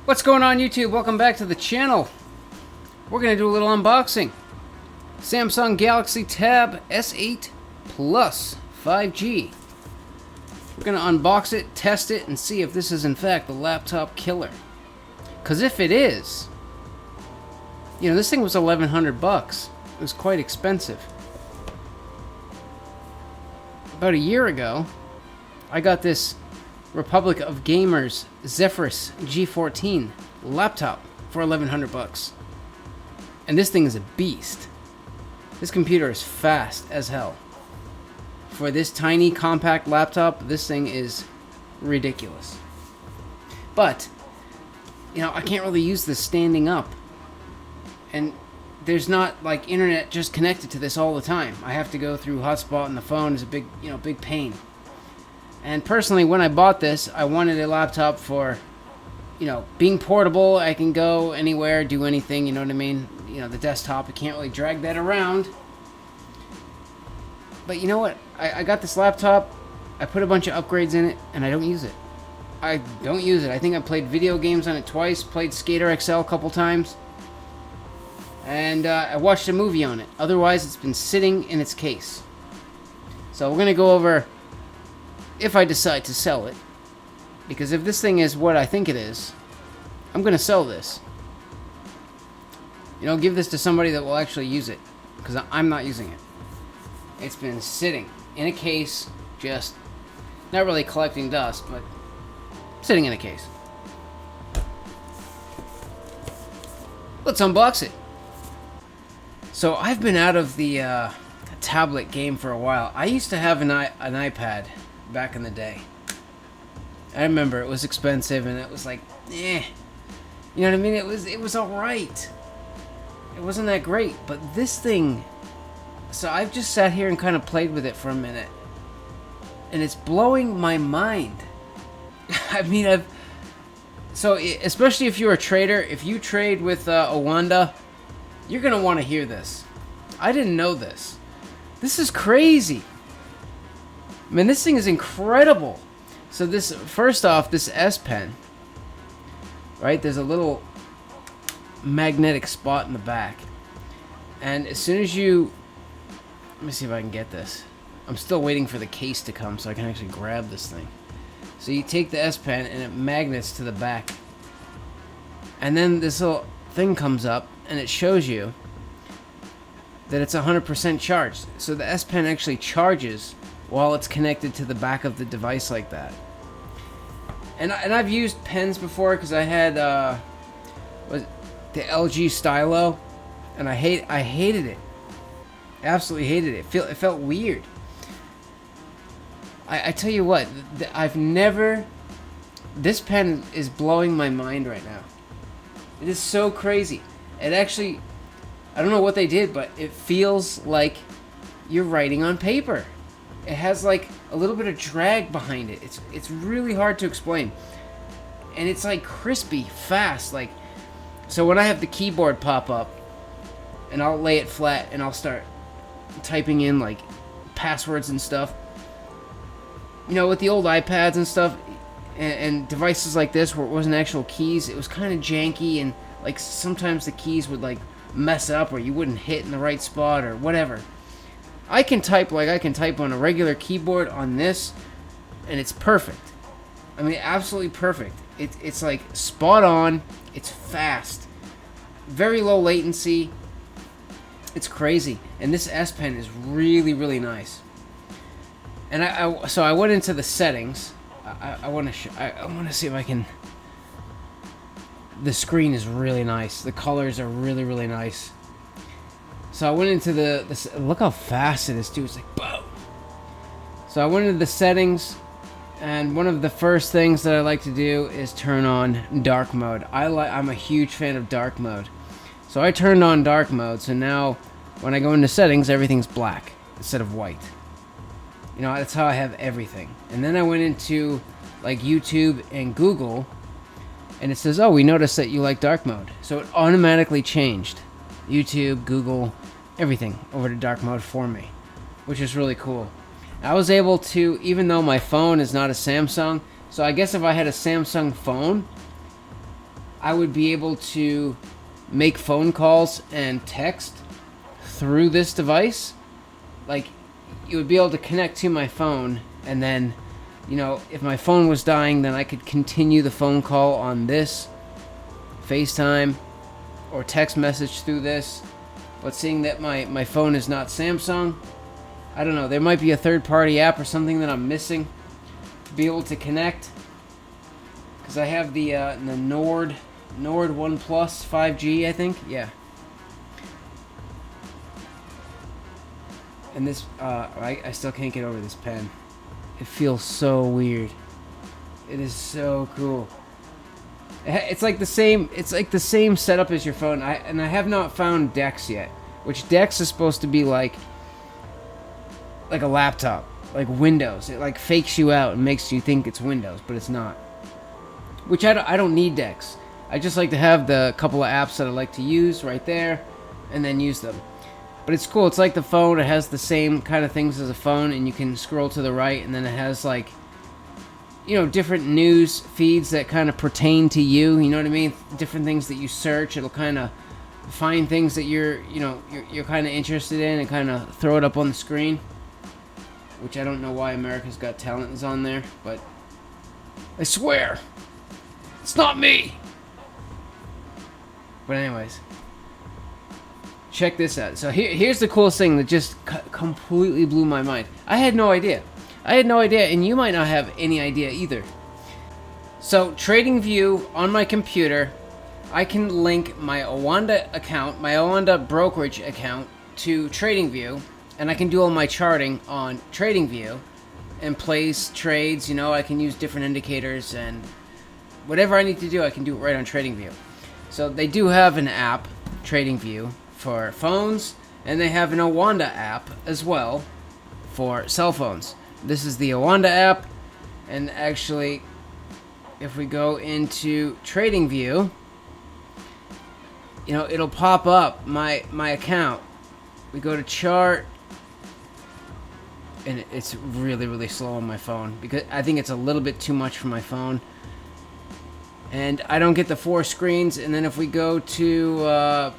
What's going on, YouTube? Welcome back to the channel. We're going to do a little unboxing. Samsung Galaxy Tab S8 Plus 5G. We're going to unbox it, test it, and see if this is in fact the laptop killer. Because if it is, you know, this thing was 1,100 bucks. It was quite expensive. About a year ago, I got this Republic of Gamers Zephyrus G14 laptop for 1,100 bucks. And this thing is a beast. This computer is fast as hell. For this tiny compact laptop, this thing is ridiculous. But, you know, I can't really use this standing up. And there's not like internet just connected to this all the time. I have to go through hotspot, and the phone is a big, big pain. And personally, when I bought this, I wanted a laptop for, being portable. I can go anywhere, do anything, you know what I mean? The desktop, I can't really drag that around. But you know what? I got this laptop, I put a bunch of upgrades in it, and I don't use it. I don't use it. I think I played video games on it twice, played Skater XL a couple times, and I watched a movie on it. Otherwise, it's been sitting in its case. So we're going to go over if I decide to sell it, because if this thing is what I think it is, I'm going to sell this. Give this to somebody that will actually use it, because I'm not using it. It's been sitting in a case, just not really collecting dust, but sitting in a case. Let's unbox it. So I've been out of the tablet game for a while. I used to have an iPad back in the day. I remember it was expensive, and it was like, you know what I mean? It was all right. It wasn't that great, but this thing. So I've just sat here and kind of played with it for a minute, and it's blowing my mind. I mean, especially if you're a trader, if you trade with Oanda, you're gonna want to hear this. I didn't know this. This is crazy. Man, this thing is incredible. So this, first off, this S Pen, right? There's a little magnetic spot in the back. And as soon as you, let me see if I can get this. I'm still waiting for the case to come so I can actually grab this thing. So you take the S Pen and it magnets to the back. And then this little thing comes up and it shows you that it's 100% charged. So the S Pen actually charges while it's connected to the back of the device like that. And I've used pens before, because I had the LG Stylo, and I hated it. Absolutely hated it. It felt weird. I tell you what, this pen is blowing my mind right now. It is so crazy. It actually, I don't know what they did, but it feels like you're writing on paper. It has like a little bit of drag behind it. It's really hard to explain. And it's like crispy, fast. Like, so when I have the keyboard pop up, and I'll lay it flat and I'll start typing in like passwords and stuff. With the old iPads and stuff, and devices like this where it wasn't actual keys, it was kind of janky, and like sometimes the keys would like mess up, or you wouldn't hit in the right spot or whatever. I can type like I can type on a regular keyboard on this, and it's perfect. I mean, absolutely perfect. It's like spot on. It's fast. Very low latency. It's crazy. And this S Pen is really, really nice. And so I went into the settings. I want to see if I can. The screen is really nice. The colors are really, really nice. So I went into the look how fast it is too. It's like boom. So I went into the settings, and one of the first things that I like to do is turn on dark mode. I'm a huge fan of dark mode. So I turned on dark mode. So now when I go into settings, everything's black instead of white. That's how I have everything. And then I went into like YouTube and Google, and it says, "Oh, we noticed that you like dark mode." So it automatically changed YouTube, Google, everything over to dark mode for me, which is really cool. I was able to, even though my phone is not a Samsung, so I guess if I had a Samsung phone, I would be able to make phone calls and text through this device. Like, you would be able to connect to my phone, and then, you know, if my phone was dying, then I could continue the phone call on this FaceTime or text message through this. But seeing that my phone is not Samsung, I don't know, there might be a third-party app or something that I'm missing to be able to connect. Because I have the Nord OnePlus 5G, I think. Yeah. And this, I still can't get over this pen. It feels so weird. It is so cool. It's like the same. It's like the same setup as your phone. I have not found DeX yet. Which DeX is supposed to be like a laptop, like Windows. It like fakes you out and makes you think it's Windows, but it's not. Which I don't need DeX. I just like to have the couple of apps that I like to use right there, and then use them. But it's cool. It's like the phone. It has the same kind of things as a phone, and you can scroll to the right, and then it has like, you know, different news feeds that kind of pertain to you. You know what I mean? Different things that you search. It'll kind of find things that you're kind of interested in and kind of throw it up on the screen. Which I don't know why America's Got Talent is on there, but I swear, it's not me. But anyways, check this out. So here's the coolest thing that just completely blew my mind. I had no idea, and you might not have any idea either. So TradingView on my computer, I can link my Oanda account, my Oanda brokerage account, to TradingView, and I can do all my charting on TradingView and place trades. You know, I can use different indicators, and whatever I need to do, I can do it right on TradingView. So they do have an app, TradingView, for phones, and they have an Oanda app as well for cell phones. This is the Oanda app, and actually, if we go into TradingView, you know, it'll pop up my account. We go to chart, and it's really, really slow on my phone because I think it's a little bit too much for my phone. And I don't get the 4 screens. And then if we go to,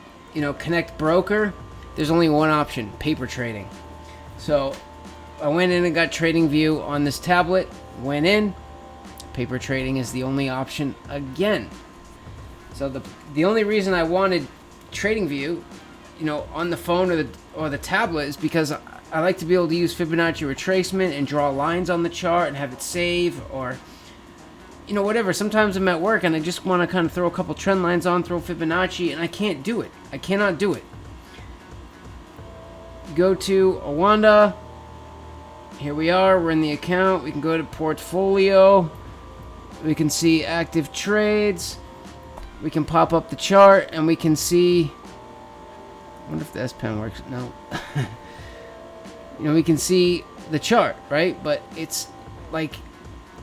connect broker, there's only one option, paper trading. So I went in and got TradingView on this tablet, went in, paper trading is the only option again. So the only reason I wanted TradingView, on the phone or the tablet is because I like to be able to use Fibonacci retracement and draw lines on the chart and have it save, or whatever. Sometimes I'm at work and I just want to kind of throw a couple trend lines on, throw Fibonacci, and I can't do it. I cannot do it. Go to Oanda. Here we are. We're in the account. We can go to portfolio. We can see active trades. We can pop up the chart and we can see. I wonder if the S Pen works. No. We can see the chart, right? But it's like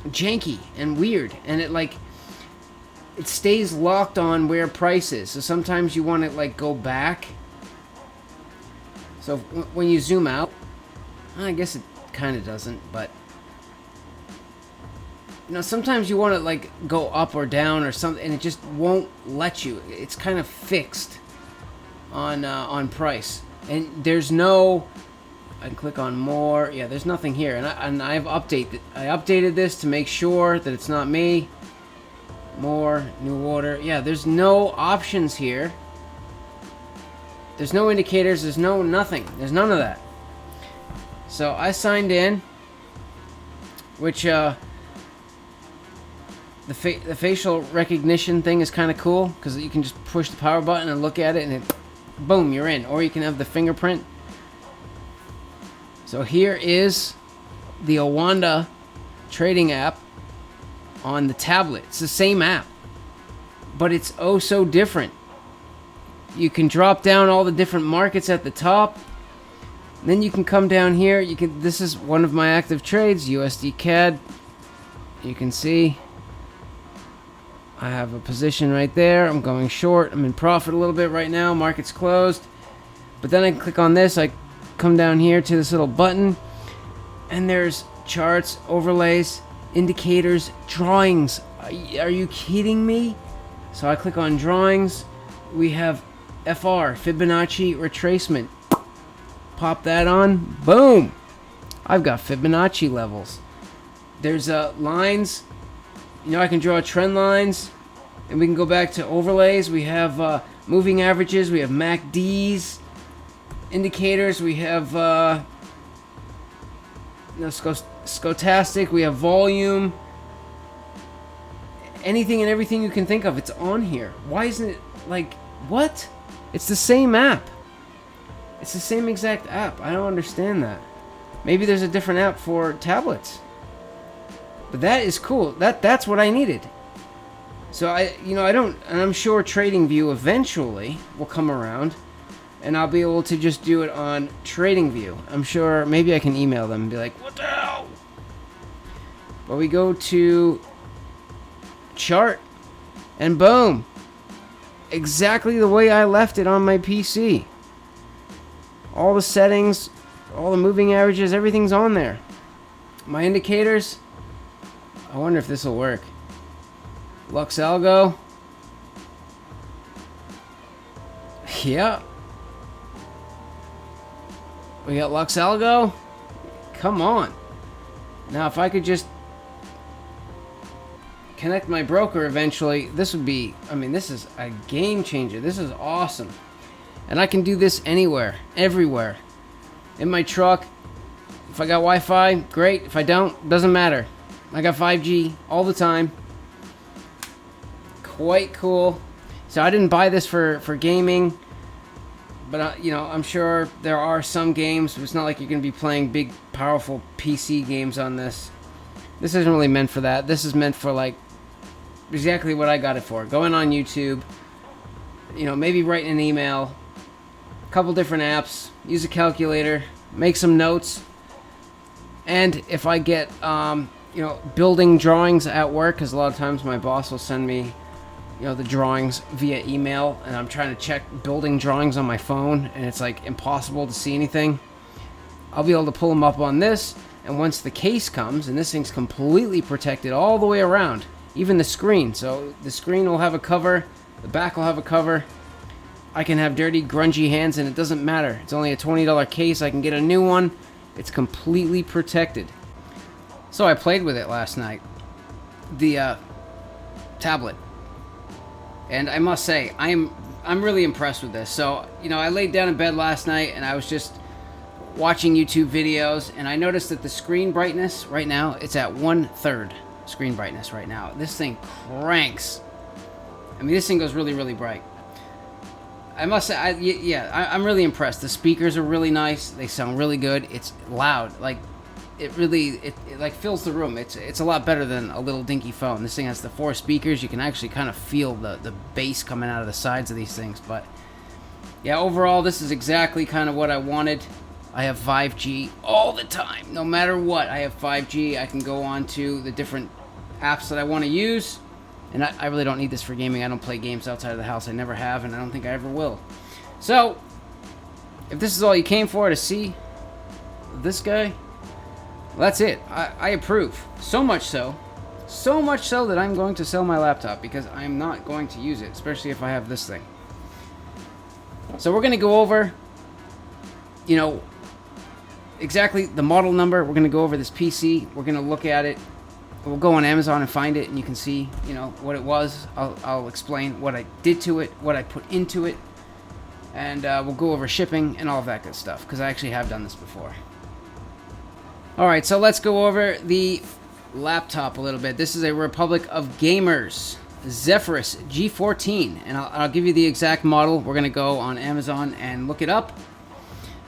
janky and weird, and it stays locked on where price is. So sometimes you want to go back. So when you zoom out, I guess it kind of doesn't, but sometimes you want to go up or down or something, and it just won't let you. It's kind of fixed on price, and there's no. I can click on more. Yeah, there's nothing here, and I've updated this to make sure that it's not me. More, new order. Yeah, there's no options here. There's no indicators. There's no nothing. There's none of that. So I signed in, which the facial recognition thing is kind of cool because you can just push the power button and look at it, and boom, you're in. Or you can have the fingerprint. So here is the Oanda trading app on the tablet. It's the same app, but it's oh so different. You can drop down all the different markets at the top. Then you can come down here. This is one of my active trades, USD CAD. You can see I have a position right there. I'm going short. I'm in profit a little bit right now. Market's closed. But then I can click on this. I come down here to this little button, and there's charts, overlays, indicators, drawings. Are you kidding me? So I click on drawings. We have FR, Fibonacci retracement. Pop that on. Boom! I've got Fibonacci levels. There's lines. You know, I can draw trend lines. And we can go back to overlays. We have moving averages. We have MACDs. Indicators. We have stochastic. We have volume. Anything and everything you can think of, it's on here. Why isn't it like, what? It's the same app. It's the same exact app. I don't understand that. Maybe there's a different app for tablets. But that is cool. That's what I needed. So I'm sure TradingView eventually will come around and I'll be able to just do it on TradingView. I'm sure maybe I can email them and be like, what the hell? But we go to chart and boom. Exactly the way I left it on my PC. All the settings, all the moving averages, everything's on there. My indicators, I wonder if this will work. Lux Algo. Yeah. We got Lux Algo. Come on. Now if I could just connect my broker eventually, this would be, this is a game changer. This is awesome. And I can do this anywhere, everywhere. In my truck. If I got Wi-Fi, great. If I don't, doesn't matter. I got 5G all the time. Quite cool. So I didn't buy this for gaming, but I'm sure there are some games. It's not like you're going to be playing big, powerful PC games on this. This isn't really meant for that. This is meant for like exactly what I got it for. Going on YouTube, maybe writing an email, a couple different apps, use a calculator, make some notes, and if I get building drawings at work, because a lot of times my boss will send me the drawings via email, and I'm trying to check building drawings on my phone, and it's like impossible to see anything. I'll be able to pull them up on this, and once the case comes, and this thing's completely protected all the way around, even the screen. So the screen will have a cover, the back will have a cover. I can have dirty, grungy hands, and it doesn't matter. It's only a $20 case. I can get a new one. It's completely protected. So I played with it last night, the tablet. And I must say, I'm really impressed with this. So, I laid down in bed last night and I was just watching YouTube videos, and I noticed that the screen brightness right now, it's at 1/3 screen brightness right now. This thing cranks. This thing goes really, really bright. I must say, I'm really impressed. The speakers are really nice. They sound really good. It's loud. Like, it like fills the room. It's a lot better than a little dinky phone. This thing has the 4 speakers. You can actually kind of feel the bass coming out of the sides of these things. But yeah, overall, this is exactly kind of what I wanted. I have 5G all the time. No matter what, I have 5G. I can go on to the different apps that I want to use. And I really don't need this for gaming. I don't play games outside of the house. I never have, and I don't think I ever will. So, if this is all you came for, to see this guy, well, that's it. I approve. So much so that I'm going to sell my laptop, because I'm not going to use it, especially if I have this thing. So we're going to go over, exactly the model number. We're going to go over this PC. We're going to look at it. We'll go on Amazon and find it, and you can see, what it was. I'll explain what I did to it, what I put into it, and we'll go over shipping and all of that good stuff, because I actually have done this before. Alright, so let's go over the laptop a little bit. This is a Republic of Gamers Zephyrus G14, and I'll give you the exact model. We're going to go on Amazon and look it up.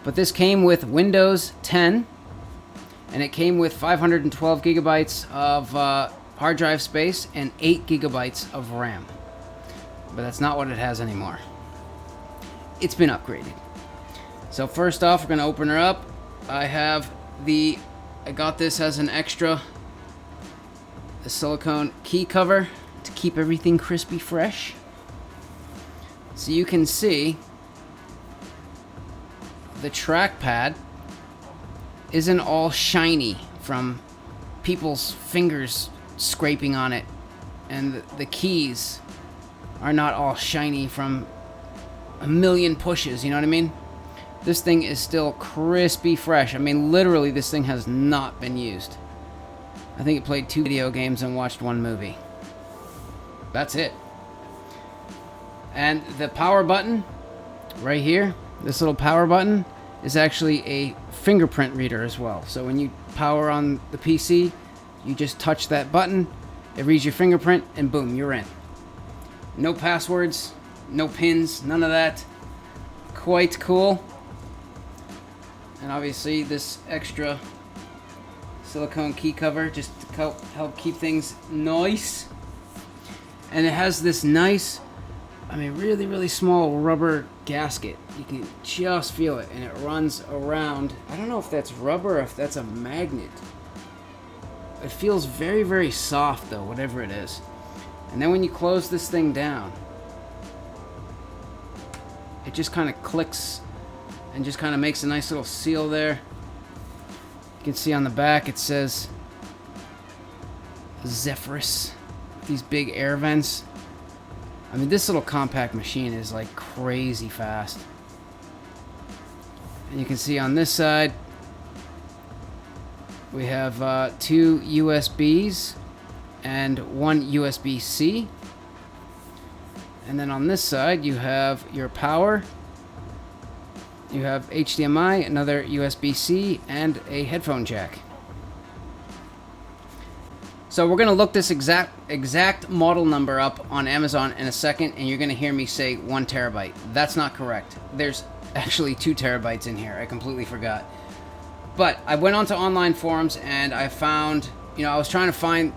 But this came with Windows 10, and it came with 512 gigabytes of hard drive space and 8 gigabytes of RAM. But that's not what it has anymore. It's been upgraded. So first off, we're going to open her up. I got this as an extra, a silicone key cover to keep everything crispy fresh. So you can see the trackpad isn't all shiny from people's fingers scraping on it, and the keys are not all shiny from a million pushes, you know what I mean? This thing is still crispy fresh. I mean, literally, this thing has not been used. I think it played 2 video games and watched 1 movie. That's it. And the power button, right here, this little power button, is actually a fingerprint reader as well. So when you power on the PC, you just touch that button, it reads your fingerprint, and boom, you're in. No passwords, no pins, none of that. Quite cool. And obviously this extra silicone key cover just to help keep things nice. And it has this nice, I mean, really, really small rubber gasket. You can just feel it, and it runs around. I don't know if that's rubber or if that's a magnet. It feels very, very soft, though, whatever it is. And then when you close this thing down, it just kind of clicks and just kind of makes a nice little seal there. You can see on the back it says Zephyrus. These big air vents. I mean, this little compact machine is like crazy fast. And you can see on this side we have 2 USBs and 1 USB-C. And then on this side you have your power. You have HDMI, another USB-C, and a headphone jack. So we're going to look this exact model number up on Amazon in a second, and you're going to hear me say 1 terabyte. That's not correct. There's actually 2 terabytes in here. I completely forgot. But I went onto online forums and I found, I was trying to find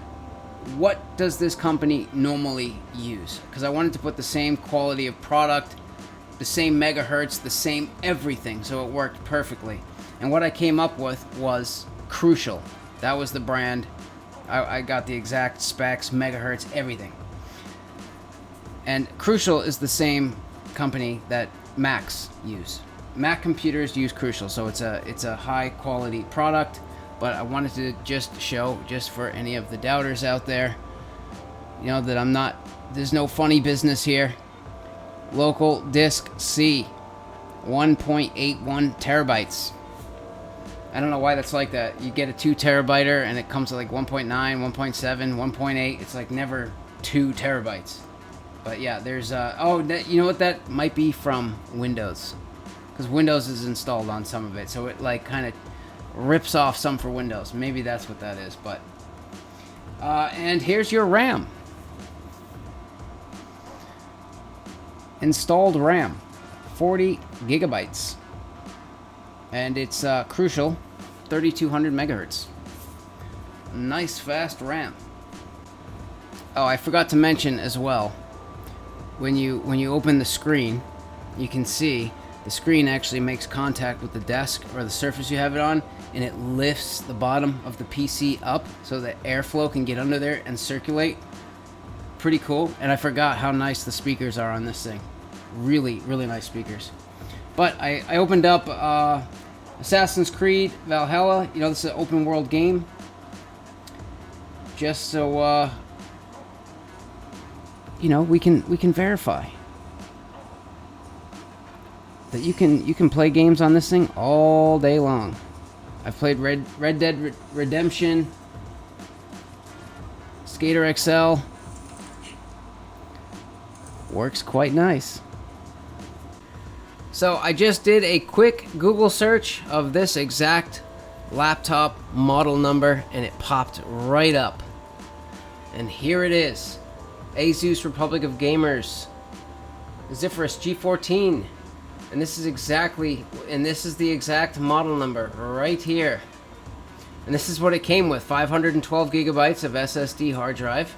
what does this company normally use, because I wanted to put the same quality of product, the same megahertz, the same everything, so it worked perfectly. And what I came up with was Crucial. That was the brand. I got the exact specs, megahertz, everything. And Crucial is the same company that Macs use. Mac computers use Crucial, so it's a high quality product. But I wanted to just show, just for any of the doubters out there, that there's no funny business here. Local disk C, 1.81 terabytes. I don't know why that's like that. You get a 2 terabyter and it comes to like 1.9, 1.7, 1.8. It's like never 2 terabytes. But yeah, there's you know what, that might be from Windows, because Windows is installed on some of it, so it like kind of rips off some for Windows. Maybe that's what that is. But and here's your RAM. Installed RAM, 40 gigabytes, and it's Crucial, 3200 megahertz. Nice fast RAM. Oh, I forgot to mention as well, when you open the screen, you can see the screen actually makes contact with the desk or the surface you have it on, and it lifts the bottom of the PC up so that airflow can get under there and circulate. Pretty cool. And I forgot how nice the speakers are on this thing. Really, really nice speakers. But I opened up Assassin's Creed Valhalla. This is an open world game. Just so we can verify that you can play games on this thing all day long. I've played Red Dead Redemption, Skater XL. Works quite nice. So I just did a quick Google search of this exact laptop model number, and it popped right up. And here it is. Asus Republic of Gamers Zephyrus G14. And this is the exact model number right here. And this is what it came with: 512 gigabytes of SSD hard drive,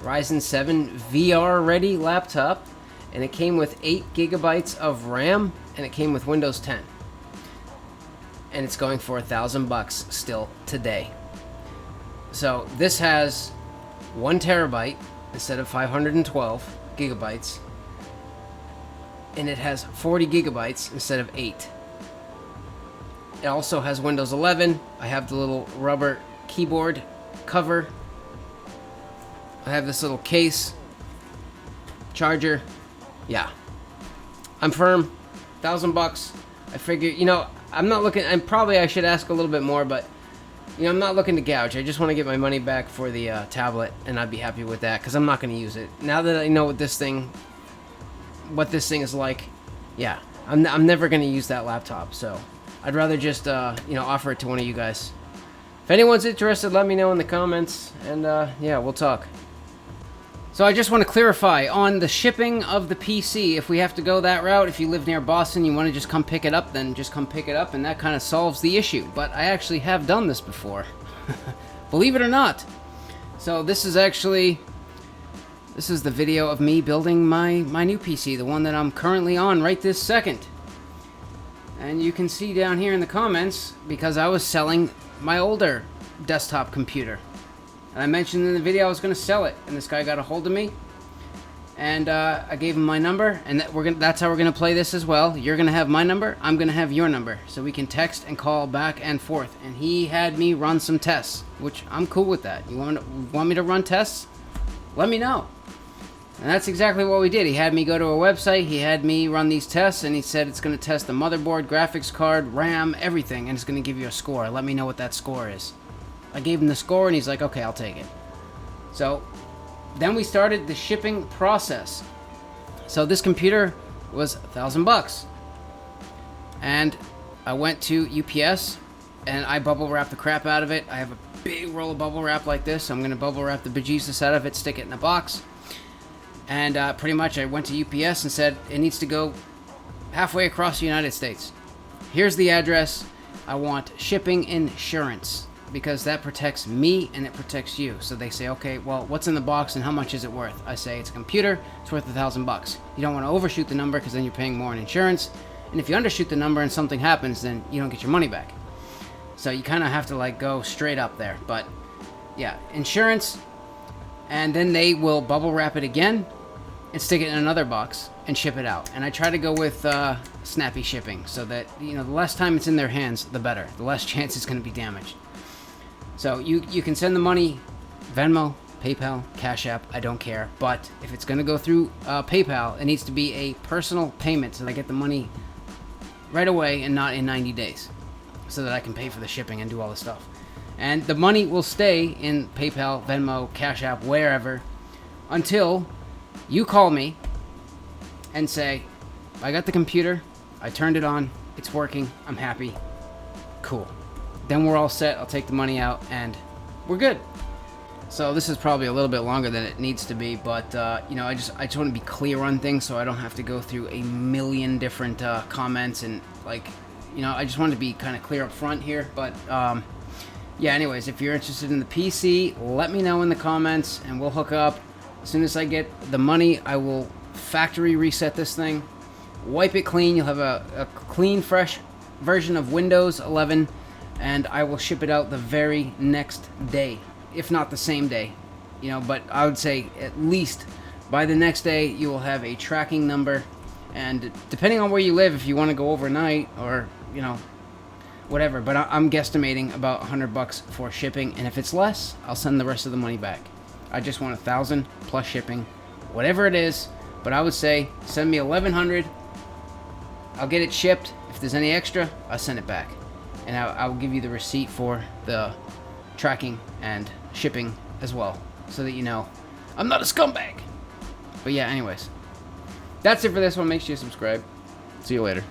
Ryzen 7 VR ready laptop, and it came with 8 gigabytes of RAM, and it came with Windows 10. And it's going for $1,000 still today. So this has 1 terabyte instead of 512 gigabytes. And it has 40 gigabytes instead of 8. It also has Windows 11. I have the little rubber keyboard cover. I have this little case. charger. Yeah, I'm firm. $1,000. I figure, I'm not looking. And probably I should ask a little bit more, but I'm not looking to gouge. I just want to get my money back for the tablet, and I'd be happy with that because I'm not going to use it now that I know what this thing is like. Yeah, I'm never going to use that laptop, so I'd rather just offer it to one of you guys. If anyone's interested, let me know in the comments, and yeah, we'll talk. So I just want to clarify on the shipping of the PC. If we have to go that route, if you live near Boston, you want to just come pick it up, then just come pick it up, and that kind of solves the issue. But I actually have done this before, believe it or not. So this is the video of me building my new PC, the one that I'm currently on right this second. And you can see down here in the comments, because I was selling my older desktop computer. And I mentioned in the video I was going to sell it, and this guy got a hold of me, and I gave him my number, and that's how we're going to play this as well. You're going to have my number, I'm going to have your number, so we can text and call back and forth. And he had me run some tests, which I'm cool with that. You want me to run tests? Let me know. And that's exactly what we did. He had me go to a website, he had me run these tests, and he said it's going to test the motherboard, graphics card, RAM, everything, and it's going to give you a score. Let me know what that score is. I gave him the score, and he's like, okay, I'll take it. So then we started the shipping process. So this computer was $1,000. And I went to UPS, and I bubble wrapped the crap out of it. I have a big roll of bubble wrap like this. So I'm going to bubble wrap the bejesus out of it, stick it in a box. And pretty much I went to UPS and said, it needs to go halfway across the United States. Here's the address. I want shipping insurance, because that protects me and it protects you. So they say, okay, well, what's in the box and how much is it worth? I say, it's a computer, it's worth $1,000. You don't want to overshoot the number, because then you're paying more in insurance. And if you undershoot the number and something happens, then you don't get your money back. So you kind of have to go straight up there. But yeah, insurance, and then they will bubble wrap it again and stick it in another box and ship it out. And I try to go with snappy shipping, so that the less time it's in their hands, the better. The less chance it's going to be damaged. So you can send the money Venmo, PayPal, Cash App, I don't care. But if it's going to go through PayPal, it needs to be a personal payment, so that I get the money right away and not in 90 days, so that I can pay for the shipping and do all the stuff. And the money will stay in PayPal, Venmo, Cash App, wherever, until you call me and say, I got the computer, I turned it on, it's working, I'm happy, cool. Then we're all set, I'll take the money out, and we're good. So this is probably a little bit longer than it needs to be, but I just want to be clear on things, so I don't have to go through a million different comments, and I just wanted to be kind of clear up front here. But yeah, anyways, if you're interested in the PC, let me know in the comments, and we'll hook up. As soon as I get the money, I will factory reset this thing, wipe it clean. You'll have a clean, fresh version of Windows 11, and I will ship it out the very next day, if not the same day. But I would say at least by the next day you will have a tracking number, and depending on where you live, if you want to go overnight or whatever, but I'm guesstimating about $100 for shipping, and if it's less, I'll send the rest of the money back. I just want $1,000 plus shipping, whatever it is. But I would say send me $1,100. I'll get it shipped. If there's any extra, I'll send it back, and I'll give you the receipt for the tracking and shipping as well, so that I'm not a scumbag. But yeah, anyways, that's it for this one. Make sure you subscribe. See you later.